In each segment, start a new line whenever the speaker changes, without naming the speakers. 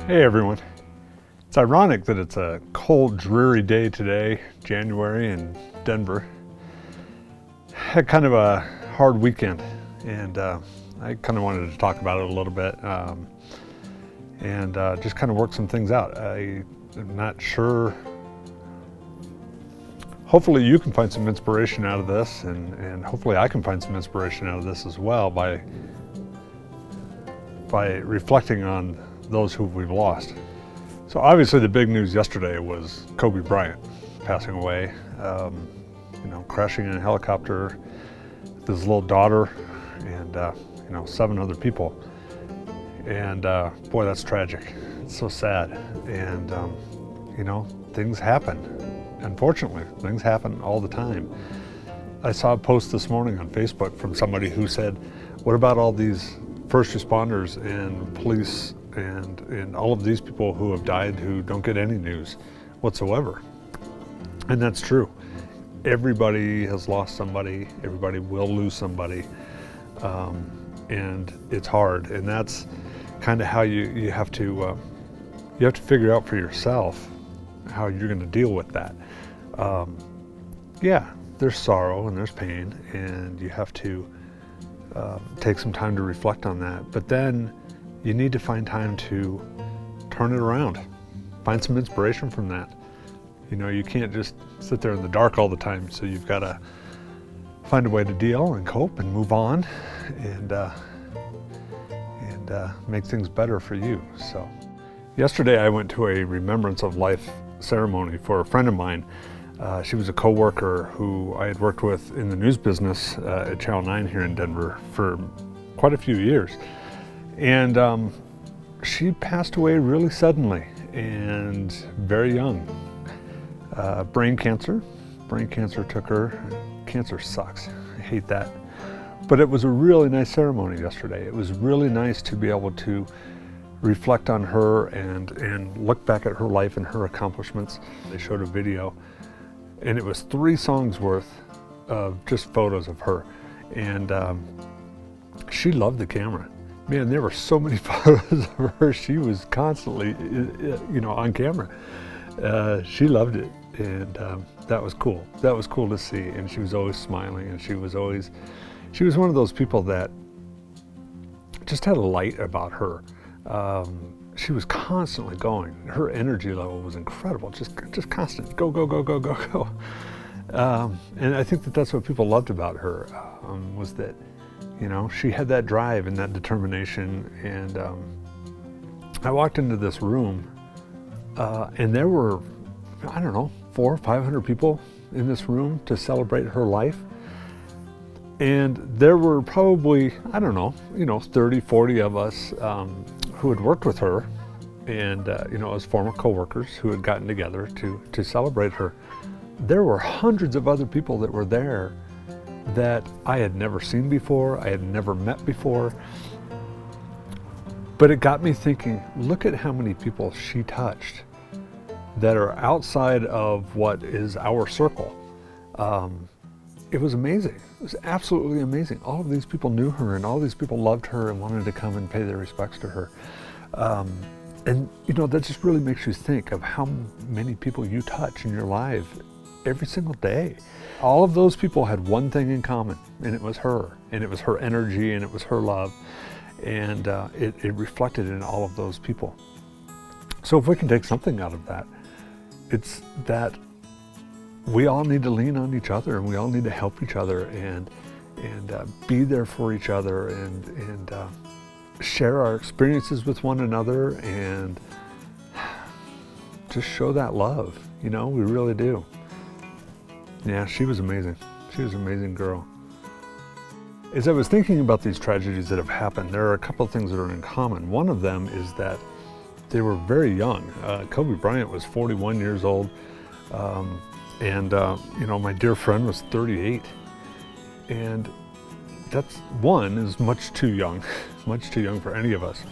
Hey everyone. It's ironic that it's a cold, dreary day today, January in Denver. Had kind of a hard weekend, and I kind of wanted to talk about it a little bit and just kind of work some things out. I am not sure. Hopefully you can find some inspiration out of this, and hopefully I can find some inspiration out of this as well by reflecting on those who we've lost. So obviously the big news yesterday was Kobe Bryant passing away, crashing in a helicopter with his little daughter and 7 other people. And boy, that's tragic. It's so sad. And things happen. Unfortunately, things happen all the time. I saw a post this morning on Facebook from somebody who said, what about all these first responders and police and all of these people who have died who don't get any news whatsoever? And that's true. Everybody has lost somebody. Everybody will lose somebody. And it's hard. And that's kind of how you have to figure out for yourself how you're going to deal with that. There's sorrow and there's pain, and you have to take some time to reflect on that. But then you need to find time to turn it around. Find some inspiration from that. You can't just sit there in the dark all the time, so you've got to find a way to deal and cope and move on and make things better for you. So yesterday I went to a Remembrance of Life ceremony for a friend of mine. She was a co-worker who I had worked with in the news business at Channel 9 here in Denver for quite a few years. And she passed away really suddenly and very young. Brain cancer. Brain cancer took her. Cancer sucks. I hate that. But it was a really nice ceremony yesterday. It was really nice to be able to reflect on her and look back at her life and her accomplishments. They showed a video, and it was 3 songs worth of just photos of her. And she loved the camera. Man, there were so many photos of her. She was constantly, on camera. She loved it, and that was cool. That was cool to see. And she was always smiling, and she was one of those people that just had a light about her. She was constantly going. Her energy level was incredible, just constant. Go, go, go, go, go, go. And I think that's what people loved about her, was that, she had that drive and that determination. And I walked into this room, and there were, 400 or 500 people in this room to celebrate her life. And there were probably, 30, 40 of us who had worked with her, and as former co-workers who had gotten together to celebrate her. There were hundreds of other people that were there that I had never seen before, I had never met before. But it got me thinking, look at how many people she touched that are outside of what is our circle. It was amazing. It was absolutely amazing. All of these people knew her, and all these people loved her and wanted to come and pay their respects to her. And that just really makes you think of how many people you touch in your life every single day. All of those people had one thing in common, and it was her. And it was her energy, and it was her love. And it reflected in all of those people. So if we can take something out of that, it's that we all need to lean on each other, and we all need to help each other and be there for each other and share our experiences with one another and just show that love. We really do. Yeah, she was amazing. She was an amazing girl. As I was thinking about these tragedies that have happened, there are a couple of things that are in common. One of them is that they were very young. Kobe Bryant was 41 years old. My dear friend was 38, and that's is much too young, much too young for any of us.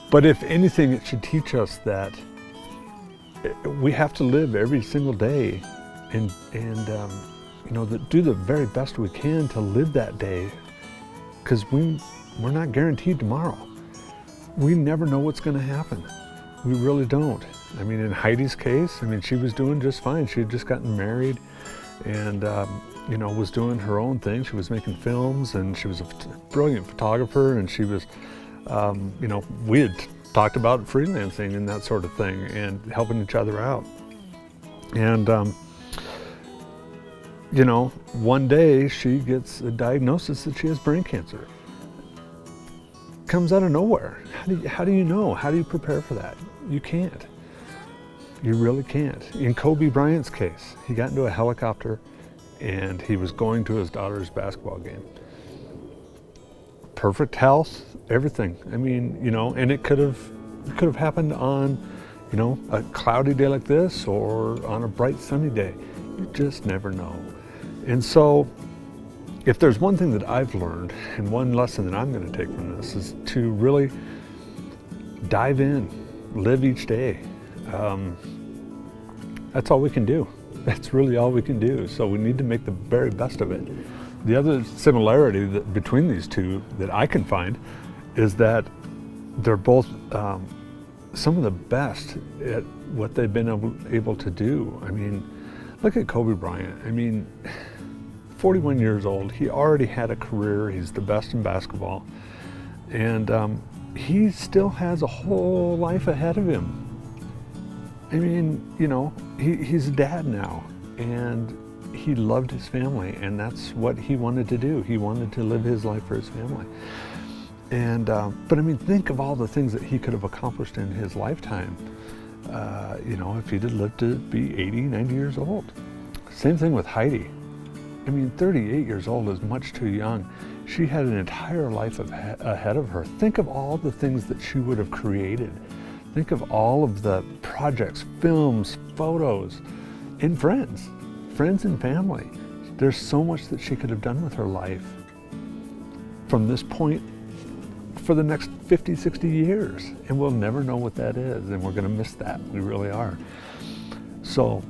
But if anything, it should teach us that we have to live every single day and do the very best we can to live that day, because we're not guaranteed tomorrow. we never know what's going to happen. We really don't. I mean, in Heidi's case, I mean, she was doing just fine. She had just gotten married and, you know, was doing her own thing. She was making films, and she was a brilliant photographer, and she was, you know, we had talked about freelancing and that sort of thing and helping each other out. And, you know, one day she gets a diagnosis that she has brain cancer. Comes out of nowhere. How do you know? How do you prepare for that? You can't. You really can't. In Kobe Bryant's case, he got into a helicopter and he was going to his daughter's basketball game. Perfect health, everything. I mean, you know, and it could have happened on, you know, a cloudy day like this or on a bright sunny day. You just never know. And so, if there's one thing that I've learned, and one lesson that I'm going to take from this, is to really dive in, live each day. That's all we can do. That's really all we can do. So we need to make the very best of it. The other similarity between these two that I can find is that they're both some of the best at what they've been able to do. I mean, look at Kobe Bryant. I mean, 41 years old, he already had a career, he's the best in basketball, and he still has a whole life ahead of him. I mean, you know, he's a dad now, and he loved his family, and that's what he wanted to do. He wanted to live his life for his family. And, but I mean, think of all the things that he could have accomplished in his lifetime, you know, if he'd have lived to be 80, 90 years old. Same thing with Heidi. I mean, 38 years old is much too young. She had an entire life ahead of her. Think of all the things that she would have created. Think of all of the projects, films, photos, and friends and family. There's so much that she could have done with her life from this point for the next 50, 60 years. And we'll never know what that is, and we're gonna miss that. We really are. So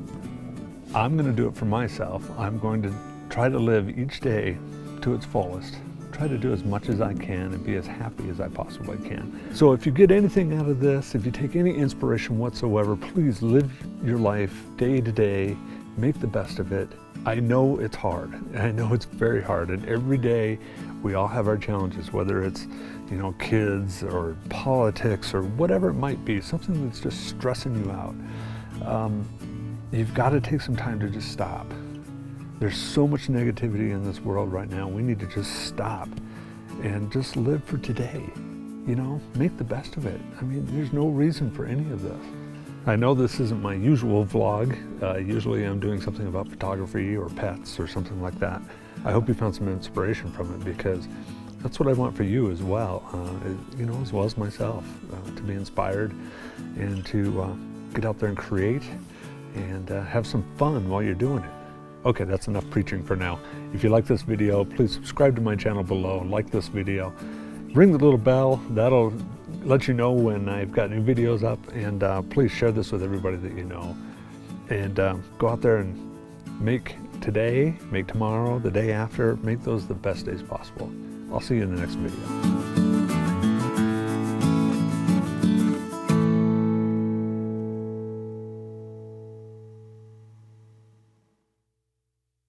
I'm gonna do it for myself. I'm going to try to live each day to its fullest. Try to do as much as I can and be as happy as I possibly can. So if you get anything out of this, if you take any inspiration whatsoever, please live your life day to day, make the best of it. I know it's hard, and I know it's very hard, and every day we all have our challenges, whether it's, you know, kids or politics or whatever it might be, something that's just stressing you out. You've got to take some time to just stop. There's so much negativity in this world right now. We need to just stop and just live for today. You know, make the best of it. I mean, there's no reason for any of this. I know this isn't my usual vlog. Usually I'm doing something about photography or pets or something like that. I hope you found some inspiration from it, because that's what I want for you as well, you know, as well as myself, to be inspired and to get out there and create and have some fun while you're doing it. Okay, that's enough preaching for now. If you like this video, please subscribe to my channel below, like this video, ring the little bell, that'll let you know when I've got new videos up, and please share this with everybody that you know. And go out there and make today, make tomorrow, the day after, make those the best days possible. I'll see you in the next video.